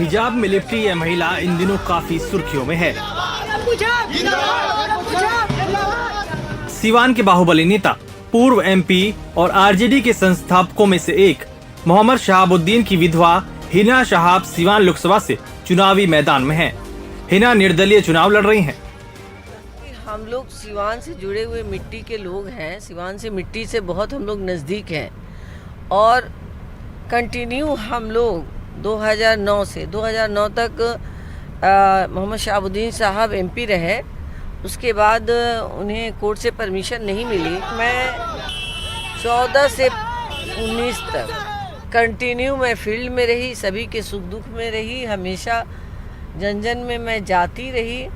हिजाब में लिपटी यह महिला इन दिनों काफी सुर्खियों में है। सीवान के बाहुबली नेता, पूर्व एमपी और आरजेडी के संस्थापकों में से एक मोहम्मद शहाबुद्दीन की विधवा हिना शहाब सीवान लोकसभा से चुनावी मैदान में हैं। हिना निर्दलीय चुनाव लड़ रही हैं। हम लोग सीवान से जुड़े हुए मिट्टी के लोग हैं। सीवान से मिट्टी से बहुत हम लोग नज़दीक हैं और कंटिन्यू हम लोग 2009 से 2009 तक मोहम्मद शहाबुद्दीन साहब एमपी रहे। उसके बाद उन्हें कोर्ट से परमिशन नहीं मिली। मैं 14 से 19 तक कंटिन्यू मैं फील्ड में रही, सभी के सुख दुख में रही, हमेशा जन जन में मैं जाती रही।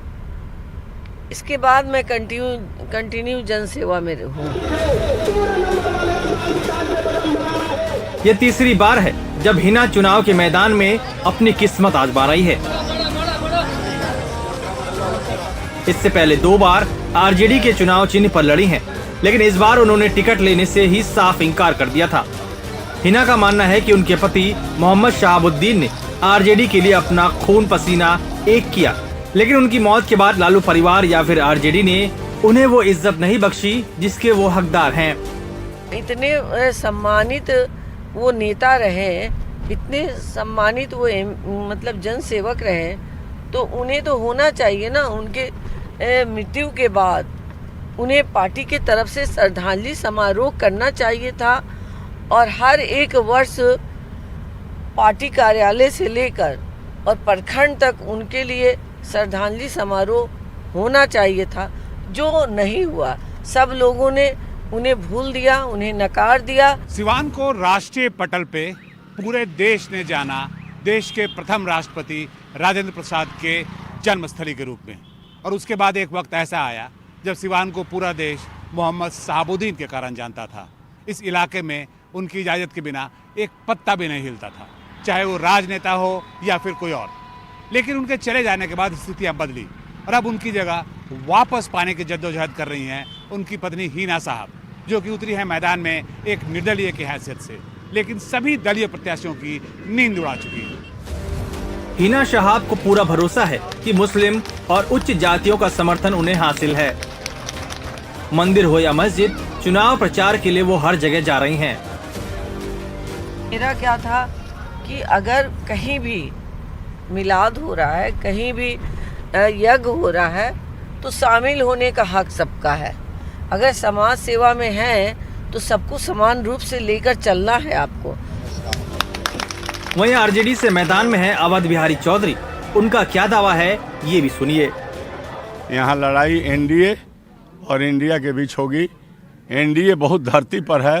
इसके बाद मैं कंटिन्यू जन सेवा में रहूँ। ये तीसरी बार है जब हिना चुनाव के मैदान में अपनी किस्मत आजमा रही है। इससे पहले 2 बार आरजेडी के चुनाव चिन्ह पर लड़ी हैं, लेकिन इस बार उन्होंने टिकट लेने से ही साफ इंकार कर दिया था। हिना का मानना है कि उनके पति मोहम्मद शहाबुद्दीन ने आरजेडी के लिए अपना खून पसीना एक किया, लेकिन उनकी मौत के बाद लालू परिवार या फिर आरजेडी ने उन्हें वो इज्जत नहीं बख्शी जिसके वो हकदार हैं। इतने सम्मानित वो नेता रहे, इतने सम्मानित वो मतलब जन सेवक रहे, तो उन्हें तो होना चाहिए ना। उनके मृत्यु के बाद उन्हें पार्टी के तरफ से श्रद्धांजलि समारोह करना चाहिए था और हर एक वर्ष पार्टी कार्यालय से लेकर और प्रखंड तक उनके लिए श्रद्धांजलि समारोह होना चाहिए था, जो नहीं हुआ। सब लोगों ने उन्हें भूल दिया, उन्हें नकार दिया। सीवान को राष्ट्रीय पटल पे पूरे देश ने जाना देश के प्रथम राष्ट्रपति राजेंद्र प्रसाद के जन्मस्थली के रूप में, और उसके बाद एक वक्त ऐसा आया जब सीवान को पूरा देश मोहम्मद शहाबुद्दीन के कारण जानता था। इस इलाके में उनकी इजाज़त के बिना एक पत्ता भी नहीं हिलता था, चाहे वो राजनेता हो या फिर कोई और। लेकिन उनके चले जाने के बाद स्थितियां बदली और अब उनकी जगह वापस पाने की जद्दोजहद कर रही हैं उनकी पत्नी हिना साहब, जो कि उतरी है मैदान में एक निर्दलीय की हैसियत से, लेकिन सभी दलीय प्रत्याशियों की नींद उड़ा चुकी है। हिना शहाब को पूरा भरोसा है कि मुस्लिम और उच्च जातियों का समर्थन उन्हें हासिल है। मंदिर हो या मस्जिद, चुनाव प्रचार के लिए वो हर जगह जा रही हैं। मेरा क्या था कि अगर कहीं भी मिलाद हो रहा है, कहीं भी यज्ञ हो रहा है, तो शामिल होने का हक सबका है। अगर समाज सेवा में है तो सबको समान रूप से लेकर चलना है आपको। वहीं आरजेडी से मैदान में है अवध बिहारी चौधरी। उनका क्या दावा है, ये भी सुनिए। यहाँ लड़ाई एनडीए और इंडिया के बीच होगी। एनडीए बहुत धरती पर है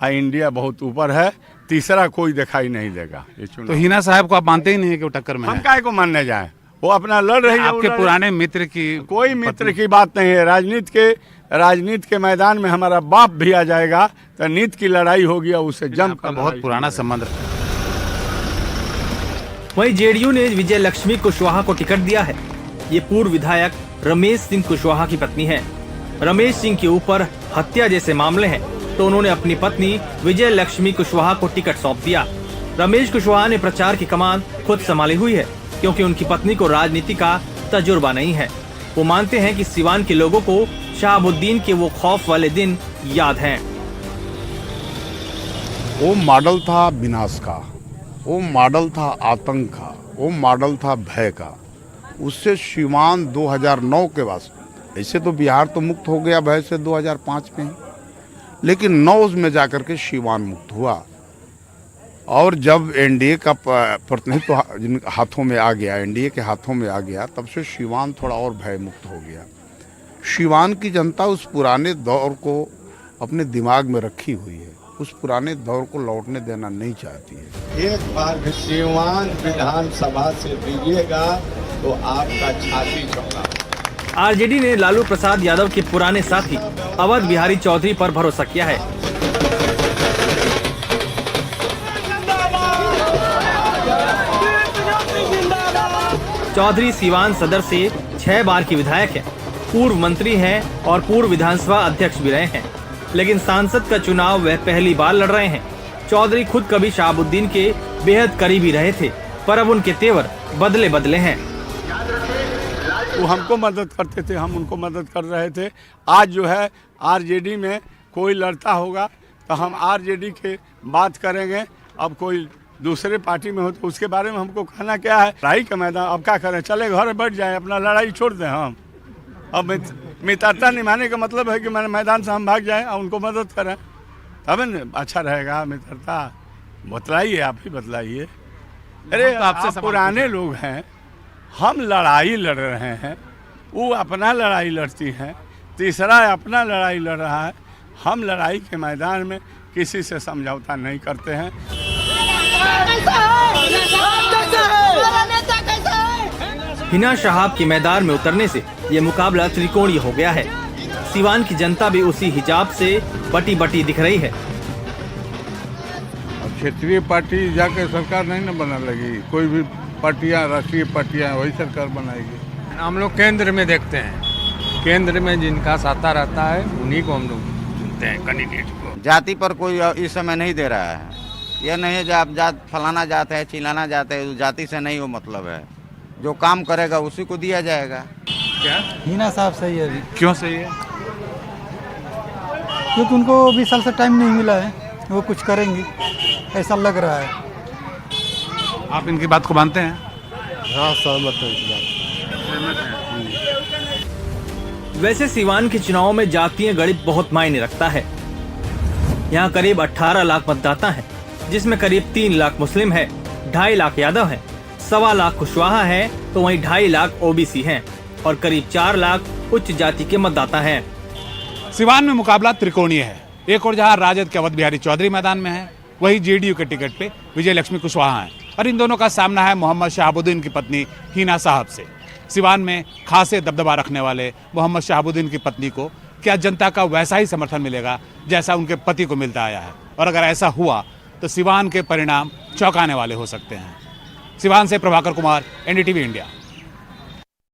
और इंडिया बहुत ऊपर है, तीसरा कोई दिखाई नहीं देगा। तो हिना साहब को आप मानते ही नहीं है कि वो टक्कर में हम काहे को मानने जाए? वो अपना लड़ रही है। आपके पुराने मित्र की कोई मित्र की बात नहीं है। राजनीति के मैदान में हमारा बाप भी आ जाएगा तो नीति की लड़ाई होगी और उससे जम का बहुत पुराना संबंध। वहीं जेडीयू ने विजय लक्ष्मी कुशवाहा को टिकट दिया है। ये पूर्व विधायक रमेश सिंह कुशवाहा की पत्नी है। रमेश सिंह के ऊपर हत्या जैसे मामले हैं, तो उन्होंने अपनी पत्नी विजय लक्ष्मी कुशवाहा को टिकट सौंप दिया। रमेश कुशवाहा ने प्रचार की कमान खुद संभाली हुई है, क्योंकि उनकी पत्नी को राजनीति का तजुर्बा नहीं है। वो मानते हैं कि सीवान के लोगों को शहाबुद्दीन के वो खौफ वाले दिन याद हैं। वो मॉडल था विनाश का, वो मॉडल था आतंक का, वो मॉडल था भय का। उससे सीवान 2009 के बाद, ऐसे तो बिहार तो मुक्त हो गया भय से 2005 में ही, लेकिन 9 में जाकर के सीवान मुक्त हुआ। और जब एनडीए का प्रतिनिधित्व जिन हाथों में आ गया, एनडीए के हाथों में आ गया, तब से सीवान थोड़ा और भय मुक्त हो गया। सीवान की जनता उस पुराने दौर को अपने दिमाग में रखी हुई है, उस पुराने दौर को लौटने देना नहीं चाहती है। एक बार सीवान विधानसभा से दीजिएगा तो आपका छाती चौड़ा। आरजेडी ने लालू प्रसाद यादव के पुराने साथी अवध बिहारी चौधरी पर भरोसा किया है। चौधरी सीवान सदर से 6 बार की विधायक हैं, पूर्व मंत्री हैं और पूर्व विधानसभा अध्यक्ष भी रहे हैं, लेकिन सांसद का चुनाव वह पहली बार लड़ रहे हैं। चौधरी खुद कभी शहाबुद्दीन के बेहद करीबी रहे थे। पर अब उनके तेवर बदले बदले हैं। वो हमको मदद करते थे, हम उनको मदद कर रहे थे। आज जो है आरजेडी में कोई लड़ता होगा तो हम आरजेडी के बात करेंगे। अब कोई दूसरे पार्टी में हो तो उसके बारे में हमको कहना क्या है। लड़ाई का मैदान अब क्या करें, चले घर बैठ जाए, अपना लड़ाई छोड़ दें। हम अब मित्रता निभाने का मतलब है कि मैंने मैदान से हम भाग जाएं और उनको मदद करें, तब न अच्छा रहेगा। मित्रता बतलाइए, आप ही बतलाइए। अरे आपसे पुराने लोग हैं, हम लड़ाई लड़ रहे हैं, वो अपना लड़ाई लड़ती हैं, तीसरा अपना लड़ाई लड़ रहा है। हम लड़ाई के मैदान में किसी से समझौता नहीं करते हैं। हिना शहाब के मैदान में उतरने से ये मुकाबला त्रिकोणीय हो गया है। सिवान की जनता भी उसी हिजाब से बटी बटी दिख रही है। क्षेत्रीय पार्टी जाके सरकार नहीं न बना लगी, कोई भी पार्टियां, राष्ट्रीय पार्टियां वही सरकार बनाएगी। हम लोग केंद्र में देखते हैं, केंद्र में जिनका साथा रहता है उन्हीं को हम लोग चुनते हैं कैंडिडेट को। जाति पर कोई इस समय नहीं दे रहा है। यह नहीं है जो आप जात फलाना जात है, चिलाना जात है, जाति से नहीं वो मतलब है। जो काम करेगा उसी को दिया जाएगा। क्या हिना साहब सही है अभी। क्यों सही है? क्योंकि उनको 20 साल से टाइम नहीं मिला है, वो कुछ करेंगे ऐसा लग रहा है। आप इनकी बात को मानते हैं? हाँ, सहमत है इस बात। वैसे सिवान के चुनाव में जातीय गणित बहुत मायने रखता है। यहाँ करीब 18 लाख मतदाता हैं, जिसमें करीब 3 लाख मुस्लिम है, 2.5 लाख यादव हैं, 1.25 लाख कुशवाहा हैं, तो वहीं 2.5 लाख ओबीसी हैं और करीब 4 लाख उच्च जाति के मतदाता हैं। सिवान में मुकाबला त्रिकोणीय है। एक और जहां राजद के अवध बिहारी चौधरी मैदान में है, वहीं जेडीयू के टिकट पे विजय लक्ष्मी कुशवाहा हैं और इन दोनों का सामना है मोहम्मद शहाबुद्दीन की पत्नी हिना साहब से। सिवान में खासे दबदबा रखने वाले मोहम्मद शहाबुद्दीन की पत्नी को क्या जनता का वैसा ही समर्थन मिलेगा जैसा उनके पति को मिलता आया है? और अगर ऐसा हुआ तो सिवान के परिणाम चौंकाने वाले हो सकते हैं। सिवान से प्रभाकर कुमार, एनडीटीवी इंडिया।